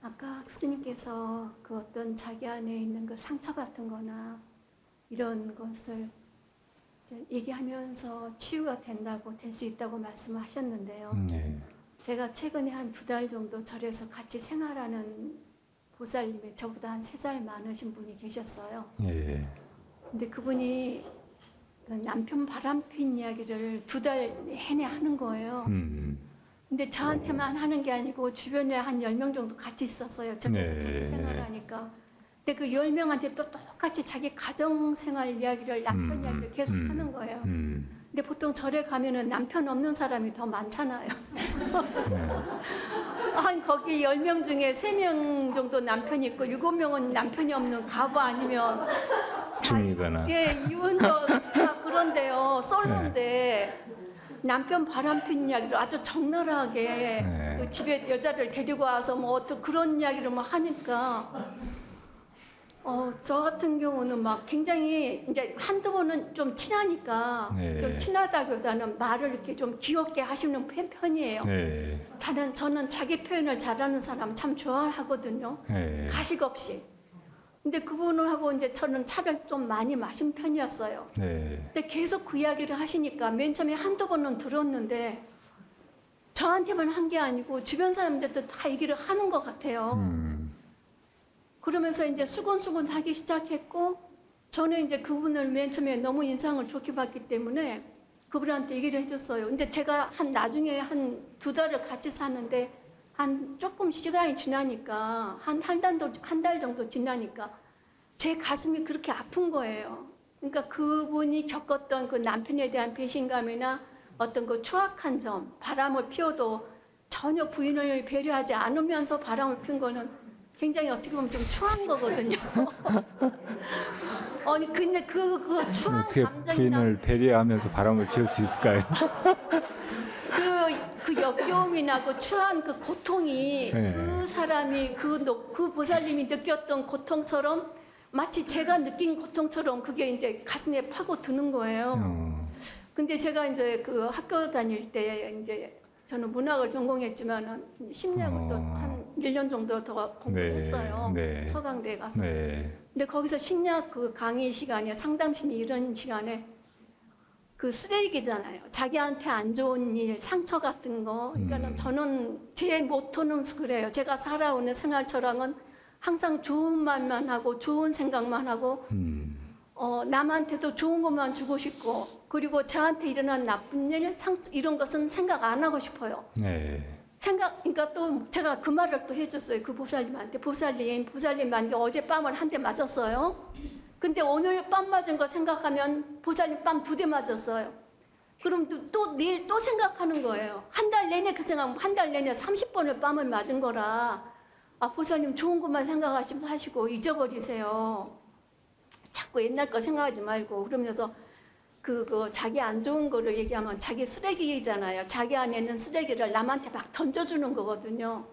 아까 스님께서 그 어떤 자기 안에 있는 그 상처 같은 거나 이런 것을 이제 얘기하면서 치유가 된다고 될 수 있다고 말씀하셨는데요. 네. 제가 최근에 한 2달 정도 절에서 같이 생활하는 보살님이 저보다 한 3살 많으신 분이 계셨어요. 예. 근데 그분이 그 남편 바람핀 이야기를 2달 내내 하는 거예요. 근데 저한테만 하는 게 아니고 주변에 한 10명 정도 같이 있었어요. 집에서 네. 같이 생활하니까. 근데 그 10명한테 또 똑같이 자기 가정생활 이야기를 남편 이야기를 계속 하는 거예요. 근데 보통 절에 가면은 남편 없는 사람이 더 많잖아요. 한 거기 10명 중에 3명 정도 남편이 있고 7명은 남편이 없는 가부 아니면 중이거나. 예, 이혼도 다 그런데요. 솔로인데 남편 바람핀 이야기를 아주 적나라하게 네. 그 집에 여자를 데리고 와서 뭐 어떤 그런 이야기를 막 하니까 저 같은 경우는 막 굉장히 이제 한두 번은 좀 친하니까 네. 좀 친하다기보다는 말을 이렇게 좀 귀엽게 하시는 편이에요. 네. 저는 자기 표현을 잘하는 사람 참 좋아하거든요. 네. 가식 없이. 근데 그분하고 이제 저는 차를 좀 많이 마신 편이었어요. 네. 근데 계속 그 이야기를 하시니까 맨 처음에 한두 번은 들었는데 저한테만 한 게 아니고 주변 사람들도 다 얘기를 하는 것 같아요. 그러면서 이제 수근수근 하기 시작했고 저는 이제 그분을 맨 처음에 너무 인상을 좋게 봤기 때문에 그분한테 얘기를 해줬어요. 근데 제가 나중에 한 2달을 같이 사는데 한 조금 시간이 지나니까 한 달 정도 지나니까 제 가슴이 그렇게 아픈 거예요. 그러니까 그분이 겪었던 그 남편에 대한 배신감이나 어떤 그 추악한 점, 바람을 피워도 전혀 부인을 배려하지 않으면서 바람을 피운 거는 굉장히 어떻게 보면 좀 추한 거거든요. 아니 근데 그 추한 어떻게 감정이나 부인을 배려하면서 바람을 피울 수 있을까요? 그 역겨움이나 그 추한 그 고통이 네. 그 사람이 그 보살님이 느꼈던 고통처럼 마치 제가 느낀 고통처럼 그게 이제 가슴에 파고 드는 거예요. 근데 제가 이제 그 학교 다닐 때 이제 저는 문학을 전공했지만은 심리학을 또 한 1년 정도 더 공부했어요. 네. 서강대에 가서. 네. 근데 거기서 심리학 그 강의 시간에 상담 심리 이런 시간에 그 쓰레기잖아요. 자기한테 안 좋은 일, 상처 같은 거. 그러니까는 저는 제 모토는 그래요. 제가 살아오는 생활 철학은 항상 좋은 말만 하고 좋은 생각만 하고 남한테도 좋은 것만 주고 싶고 그리고 저한테 일어난 나쁜 일, 이런 것은 생각 안 하고 싶어요. 네. 그러니까 또 제가 그 말을 또 해줬어요. 그 보살님한테. 보살님 만약에 어젯밤을 한 대 맞았어요. 근데 오늘 밤 맞은 거 생각하면 보살님 밤 2대 맞았어요. 그럼 또 내일 또 생각하는 거예요. 한 달 내내 그 생각, 한 달 내내 30번을 밤을 맞은 거라 보살님 좋은 것만 생각하시면서 하시고 잊어버리세요. 자꾸 옛날 거 생각하지 말고 그러면서 그 자기 안 좋은 거를 얘기하면 자기 쓰레기잖아요. 자기 안에 있는 쓰레기를 남한테 막 던져주는 거거든요.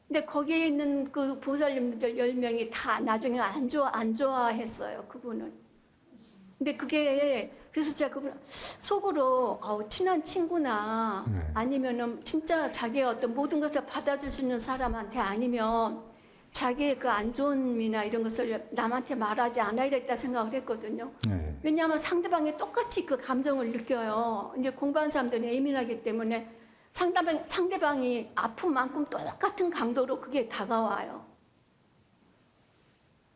근데 거기에 있는 그 보살님들 10명이 다 나중에 안 좋아했어요. 그분을. 근데 그게 그래서 제가 그분 속으로 친한 친구나 아니면은 진짜 자기의 어떤 모든 것을 받아줄 수 있는 사람한테 아니면 자기의 그 안 좋은 미나 이런 것을 남한테 말하지 않아야 겠다 생각을 했거든요. 네. 왜냐하면 상대방이 똑같이 그 감정을 느껴요. 이제 공부한 사람들은 예민하기 때문에 상대방이 아픈 만큼 똑같은 강도로 그게 다가와요.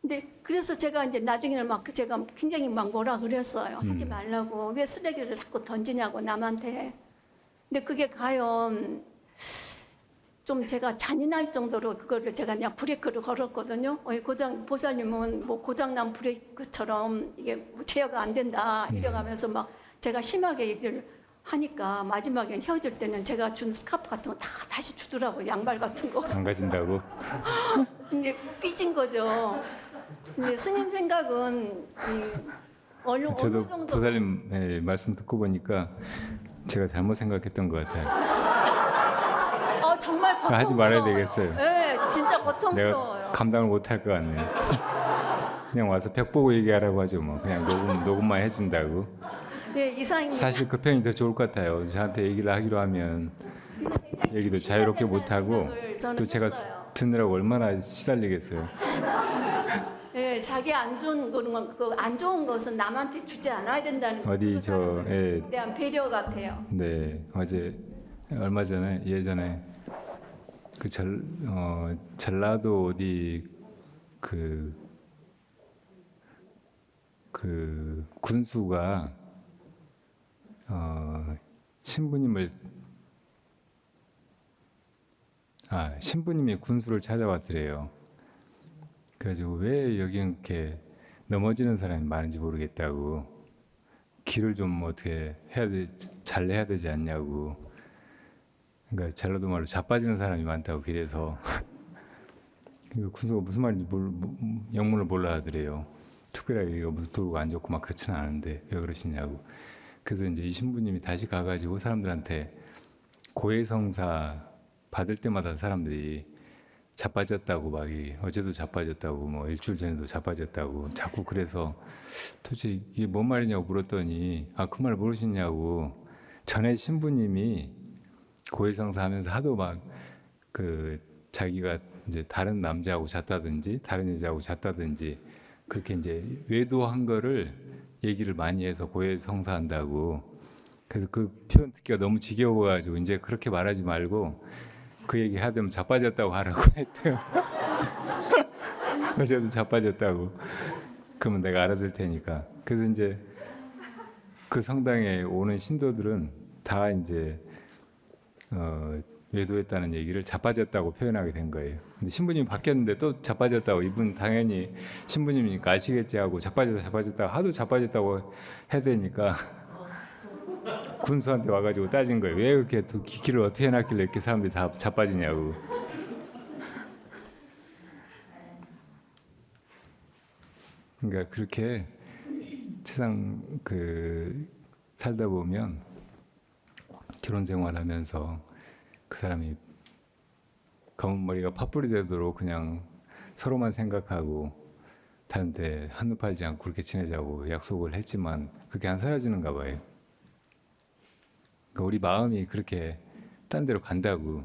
근데 그래서 제가 이제 나중에는 제가 굉장히 뭐라 그랬어요. 하지 말라고. 왜 쓰레기를 자꾸 던지냐고 남한테. 근데 그게 과연 좀 제가 잔인할 정도로 그거를 제가 그냥 브레이크를 걸었거든요. 보살님은 뭐 고장난 브레이크처럼 이게 뭐 제어가 안 된다 이래가면서 막 제가 심하게 얘기를 하니까 마지막에 헤어질 때는 제가 준 스카프 같은 거 다 다시 주더라고요. 양말 같은 거. 안 가진다고? 근데 삐진 거죠. 근데 스님 생각은 어느 저도 정도 보살님 말씀 듣고 보니까 제가 잘못 생각했던 것 같아요. 정말 고통스러워요. 하지 말아야 되겠어요. 네, 진짜 고통스러워요. 내가 감당을 못할 것 같네요. 그냥 와서 벽 보고 얘기하라고 하죠. 뭐 그냥 녹음만 해준다고. 네, 이상입니다. 사실 그 편이 더 좋을 것 같아요. 저한테 얘기를 하기로 하면 얘기도 자유롭게 못 하고 또 제가 듣느라고 얼마나 시달리겠어요. 예, 자기 안 좋은 거는 그안 좋은 것은 남한테 주지 않아야 된다는 어디 그 사람에 예, 대한 배려 같아요. 네, 어제 얼마 전에 예전에 그 전라도 어디 그 군수가 신부님이 군수를 찾아왔더래요. 그래가지고 왜 여기 이렇게 넘어지는 사람이 많은지 모르겠다고, 길을 좀 어떻게 잘 해야 되지 않냐고. 그러니까 전라도 말로 자빠지는 사람이 많다고 길에서. 그러니까 군수가 무슨 말인지 영문을 몰라 하더래요. 특별하게 이거 무슨 돌고 안 좋고 막 그렇지는 않은데 왜 그러시냐고. 그래서 이제 이 신부님이 다시 가가지고 사람들한테 고해성사 받을 때마다 사람들이 자빠졌다고 어제도 자빠졌다고 뭐 일주일 전에도 자빠졌다고 자꾸. 그래서 도대체 이게 뭔 말이냐고 물었더니 그 말 모르시냐고. 전에 신부님이 고해성사 하면서 하도 막 자기가 이제 다른 남자하고 잤다든지 다른 여자하고 잤다든지 그렇게 이제 외도한 거를 얘기를 많이 해서 고해성사한다고. 그래서 그 표현 듣기가 너무 지겨워가지고 이제 그렇게 말하지 말고 그 얘기 하면 자빠졌다고 하라고 했대요. 어제도 자빠졌다고. 그러면 내가 알아들 테니까. 그래서 이제 그 성당에 오는 신도들은 다 이제 외도했다는 얘기를 자빠졌다고 표현하게 된 거예요. 근데 신부님이 바뀌었는데 또 자빠졌다고. 이분 당연히 신부님이니까 아시겠지 하고 자빠졌다고 하도 자빠졌다고 해야 되니까 군수한테 와가지고 따진 거예요. 왜 이렇게 길을 어떻게 해놨길래 이렇게 사람들이 다 자빠지냐고. 그러니까 그렇게 세상 살다 보면 결혼 생활하면서 그 사람이 검은 머리가 팥불이 되도록 그냥 서로만 생각하고 다른데 한눈 팔지 않고 그렇게 지내자고 약속을 했지만 그게 안 사라지는가 봐요. 그러니까 우리 마음이 그렇게 딴 데로 간다고.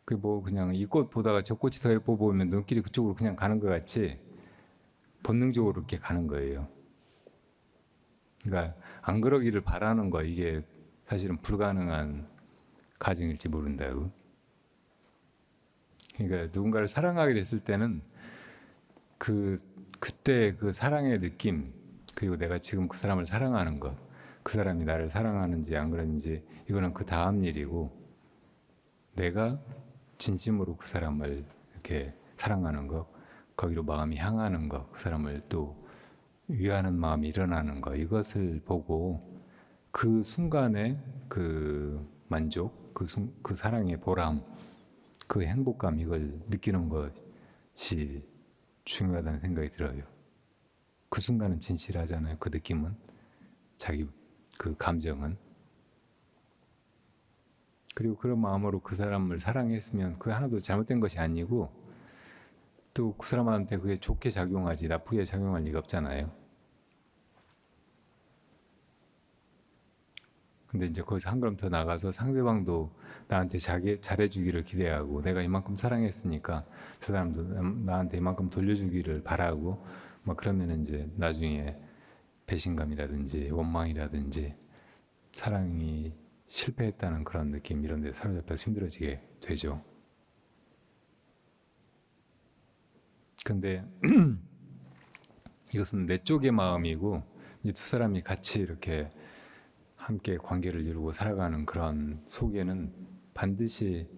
그냥 이 꽃 보다가 저 꽃이 더 예뻐 보이면 눈길이 그쪽으로 그냥 가는 것 같이 본능적으로 이렇게 가는 거예요. 그러니까 안 그러기를 바라는 거, 이게 사실은 불가능한 가정일지 모른다고. 그러니까 누군가를 사랑하게 됐을 때는 그때 그 사랑의 느낌, 그리고 내가 지금 그 사람을 사랑하는 것, 그 사람이 나를 사랑하는지 안 그러는지 이거는 그 다음 일이고, 내가 진심으로 그 사람을 이렇게 사랑하는 것, 거기로 마음이 향하는 것, 그 사람을 또 위하는 마음이 일어나는 것, 이것을 보고 그 순간의 그 만족, 그 사랑의 보람, 그 행복감, 이걸 느끼는 것이 중요하다는 생각이 들어요. 그 순간은 진실하잖아요. 그 느낌은, 자기 그 감정은. 그리고 그런 마음으로 그 사람을 사랑했으면 그게 하나도 잘못된 것이 아니고, 또 그 사람한테 그게 좋게 작용하지 나쁘게 작용할 리가 없잖아요. 근데 이제 거기서 한 걸음 더 나가서 상대방도 나한테 잘해주기를 기대하고, 내가 이만큼 사랑했으니까 저 사람도 나한테 이만큼 돌려주기를 바라고, 막 그러면 이제 나중에 배신감이라든지 원망이라든지 사랑이 실패했다는 그런 느낌, 이런 데 사로잡혀서 힘들어지게 되죠. 근데 이것은 내 쪽의 마음이고, 이제 두 사람이 같이 이렇게 함께 관계를 이루고 살아가는 그런 속에는 반드시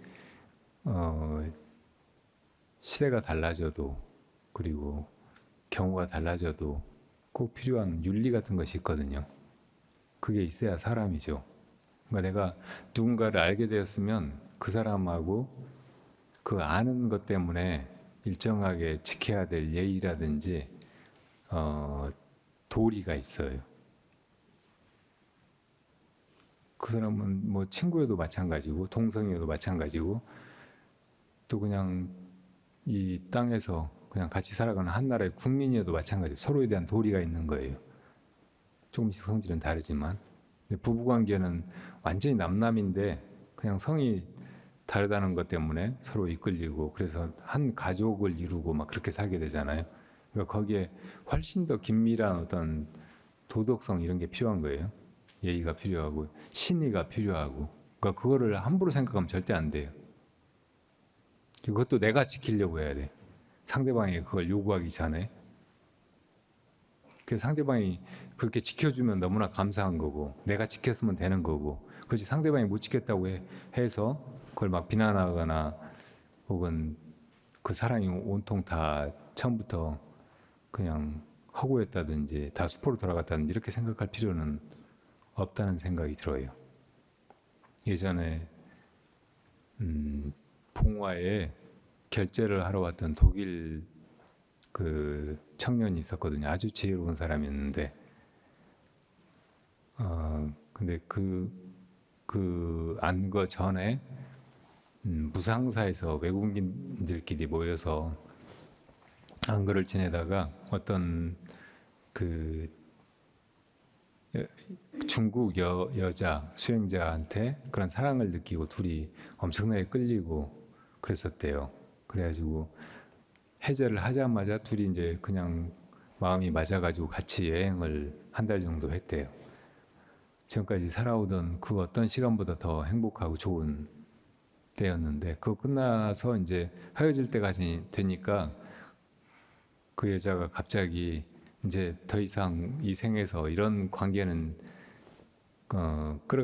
시대가 달라져도, 그리고 경우가 달라져도 꼭 필요한 윤리 같은 것이 있거든요. 그게 있어야 사람이죠. 그러니까 내가 누군가를 알게 되었으면 그 사람하고 그 아는 것 때문에 일정하게 지켜야 될 예의라든지 도리가 있어요. 그 사람은 뭐 친구여도 마찬가지고 동성이어도 마찬가지고, 또 그냥 이 땅에서 그냥 같이 살아가는 한 나라의 국민이어도 마찬가지고 서로에 대한 도리가 있는 거예요. 조금씩 성질은 다르지만. 근데 부부관계는 완전히 남남인데 그냥 성이 다르다는 것 때문에 서로 이끌리고 그래서 한 가족을 이루고 막 그렇게 살게 되잖아요. 그러니까 거기에 훨씬 더 긴밀한 어떤 도덕성 이런 게 필요한 거예요. 예의가 필요하고 신의가 필요하고 그러니까 그거를 함부로 생각하면 절대 안 돼요. 그것도 내가 지키려고 해야 돼. 상대방이 그걸 요구하기 전에. 그 상대방이 그렇게 지켜주면 너무나 감사한 거고 내가 지켰으면 되는 거고 그렇지 상대방이 못 지켰다고 해서 그걸 막 비난하거나 혹은 그 사랑이 온통 다 처음부터 그냥 허구였다든지 다 수포로 돌아갔다든지 이렇게 생각할 필요는 없다는 생각이 들어요. 예전에 봉화에 결제를 하러 왔던 독일 그 청년이 있었거든요. 아주 지혜로운 사람이었는데, 근데 그 안거 전에 무상사에서 외국인들끼리 모여서 안거를 지내다가 어떤 그 중국 여자 수행자한테 그런 사랑을 느끼고 둘이 엄청나게 끌리고 그랬었대요. 그래가지고 해제를 하자마자 둘이 이제 그냥 마음이 맞아가지고 같이 여행을 한 달 정도 했대요. 지금까지 살아오던 그 어떤 시간보다 더 행복하고 좋은 때였는데 그거 끝나서 이제 헤어질 때가 되니까 그 여자가 갑자기 이제 더 이상 이 생에서 이런 관계는 끌고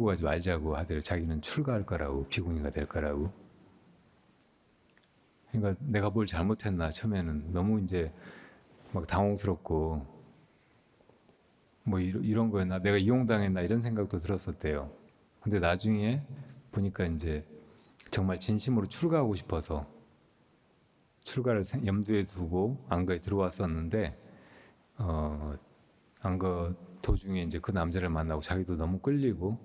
가지 말자고 하더래요. 자기는 출가할 거라고 비구니가 될 거라고. 그러니까 내가 뭘 잘못했나 처음에는 너무 이제 막 당혹스럽고 뭐 이런 거였나 내가 이용당했나 이런 생각도 들었었대요. 근데 나중에 보니까 이제 정말 진심으로 출가하고 싶어서 출가를 염두에 두고 안거에 들어왔었는데 안거 도중에 이제 그 남자를 만나고 자기도 너무 끌리고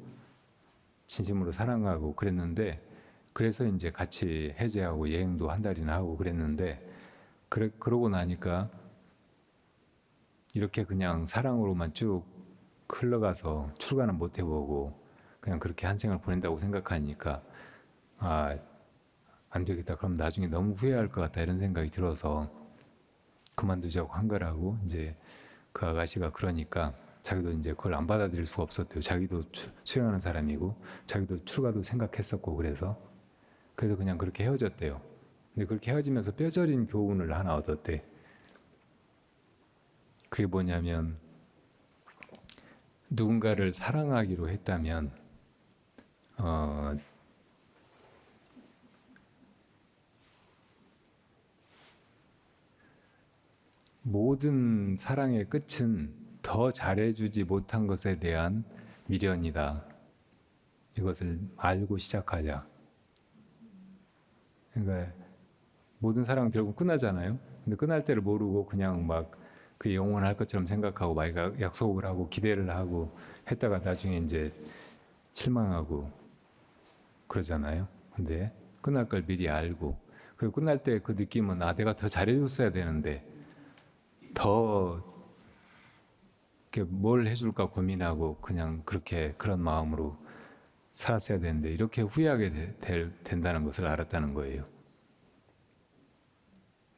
진심으로 사랑하고 그랬는데 그래서 이제 같이 해제하고 여행도 한 달이나 하고 그랬는데 그러고 나니까 이렇게 그냥 사랑으로만 쭉 흘러가서 출가는 못 해보고 그냥 그렇게 한 생을 보낸다고 생각하니까 안 되겠다. 그럼 나중에 너무 후회할 것 같다 이런 생각이 들어서 그만두자고 한 거라고 이제 그 아가씨가 그러니까 자기도 이제 그걸 안 받아들일 수가 없었대요. 자기도 수행하는 사람이고 자기도 출가도 생각했었고 그래서 그냥 그렇게 헤어졌대요. 근데 그렇게 헤어지면서 뼈저린 교훈을 하나 얻었대. 그게 뭐냐면 누군가를 사랑하기로 했다면 모든 사랑의 끝은 더 잘해주지 못한 것에 대한 미련이다. 이것을 알고 시작하자. 그러니까 모든 사랑은 결국 끝나잖아요. 근데 끝날 때를 모르고 그냥 막 그게 영원할 것처럼 생각하고 막 약속을 하고 기대를 하고 했다가 나중에 이제 실망하고 그러잖아요. 근데 끝날 걸 미리 알고 그리고 끝날 때 그 느낌은 내가 더 잘해줬어야 되는데 더 뭘 해줄까 고민하고 그냥 그런 마음으로 살았어야 되는데 이렇게 후회하게 된다는 것을 알았다는 거예요.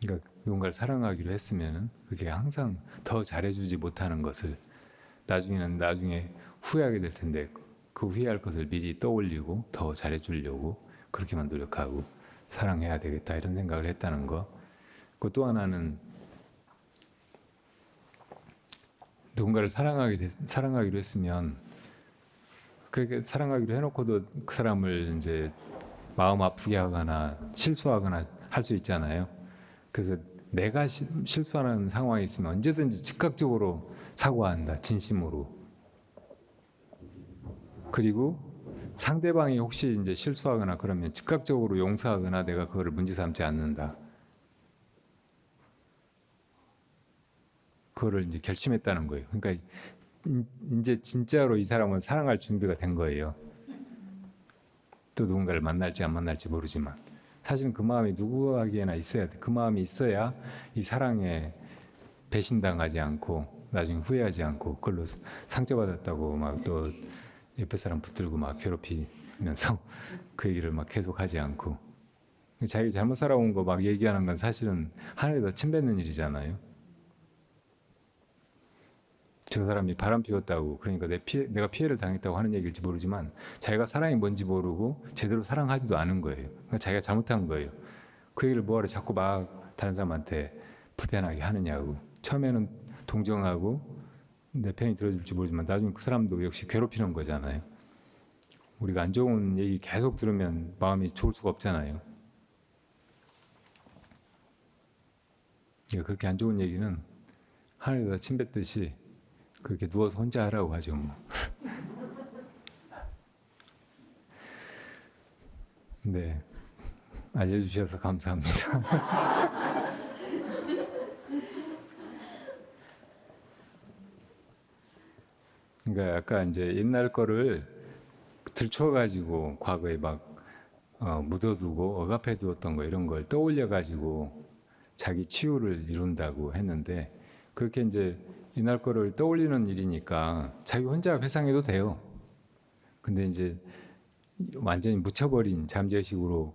그러니까 누군가를 사랑하기로 했으면 그게 항상 더 잘해주지 못하는 것을 나중에 후회하게 될 텐데 그 후회할 것을 미리 떠올리고 더 잘해주려고 그렇게만 노력하고 사랑해야 되겠다 이런 생각을 했다는 거. 그 또 하나는 누군가를 사랑하기로 했으면 그렇게 사랑하기로 해놓고도 그 사람을 이제 마음 아프게 하거나 실수하거나 할 수 있잖아요. 그래서 내가 실수하는 상황이 있으면 언제든지 즉각적으로 사과한다. 진심으로. 그리고 상대방이 혹시 이제 실수하거나 그러면 즉각적으로 용서하거나 내가 그거를 문제 삼지 않는다. 그거를 이제 결심했다는 거예요. 그러니까 이제 진짜로 이 사람은 사랑할 준비가 된 거예요. 또 누군가를 만날지 안 만날지 모르지만 사실은 그 마음이 누구에게나 있어야 돼. 그 마음이 있어야 이 사랑에 배신당하지 않고 나중에 후회하지 않고 그걸로 상처받았다고 막 또 옆에 사람 붙들고 막 하면서 그 얘기를 막 계속 하지 않고 자기 잘못 살아온 거 막 얘기하는 건 사실은 하늘에다 침 뱉는 일이잖아요. 저 사람이 바람 피웠다고 그러니까 내가 피해를 당했다고 하는 얘기일지 모르지만 자기가 사랑이 뭔지 모르고 제대로 사랑하지도 않은 거예요. 그러니까 자기가 잘못한 거예요. 그 얘기를 뭐하러 자꾸 막 다른 사람한테 불편하게 하느냐고. 처음에는 동정하고 내 편이 들어줄지 모르지만 나중에 그 사람도 역시 괴롭히는 거잖아요. 우리가 안 좋은 얘기 계속 들으면 마음이 좋을 수가 없잖아요. 그렇게 안 좋은 얘기는 하늘에다 침 뱉듯이 그렇게 누워서 혼자 하라고 하죠. 뭐. 네, 알려주셔서 감사합니다. 그러니까 약간 이제 옛날 거를 들춰가지고 과거에 막 묻어두고 억압해두었던 거 이런 걸 떠올려가지고 자기 치유를 이룬다고 했는데 그렇게 이제 옛날 거를 떠올리는 일이니까 자기 혼자 회상해도 돼요. 근데 이제 완전히 묻혀버린 잠재의식으로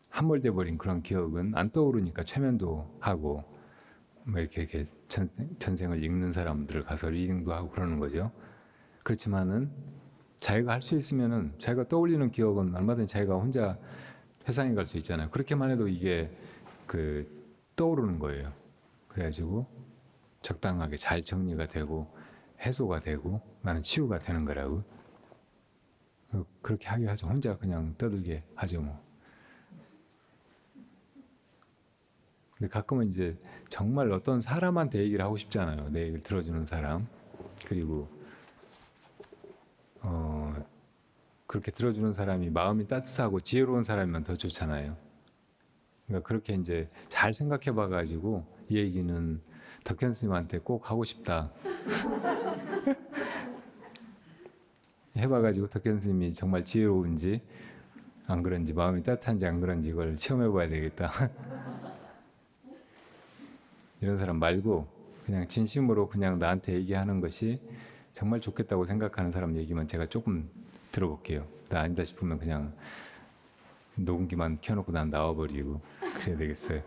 함몰돼 버린 그런 기억은 안 떠오르니까 최면도 하고 뭐 이렇게 전생을 읽는 사람들을 가서 리딩도 하고 그러는 거죠. 그렇지만은 자기가 할 수 있으면은 자기가 떠올리는 기억은 얼마든지 자기가 혼자 회상해 갈 수 있잖아요. 그렇게만 해도 이게 떠오르는 거예요. 그래가지고 적당하게 잘 정리가 되고 해소가 되고 나는 치유가 되는 거라고. 그렇게 하게 하죠. 혼자 그냥 떠들게 하죠 뭐. 근데 가끔은 이제 정말 어떤 사람한테 얘기를 하고 싶잖아요. 내 얘기를 들어주는 사람. 그리고 그렇게 들어주는 사람이 마음이 따뜻하고 지혜로운 사람이면 더 좋잖아요. 그러니까 그렇게 이제 잘 생각해 봐가지고 이 얘기는 덕현 스님한테 꼭 하고 싶다. 해봐가지고 덕현 스님이 정말 지혜로운지 안 그런지 마음이 따뜻한지 안 그런지 이걸 시험해 봐야 되겠다. 이런 사람 말고 그냥 진심으로 그냥 나한테 얘기하는 것이 정말 좋겠다고 생각하는 사람 얘기만 제가 조금 들어볼게요. 나 아니다 싶으면 그냥 녹음기만 켜놓고 난 나와버리고 그래야 되겠어요.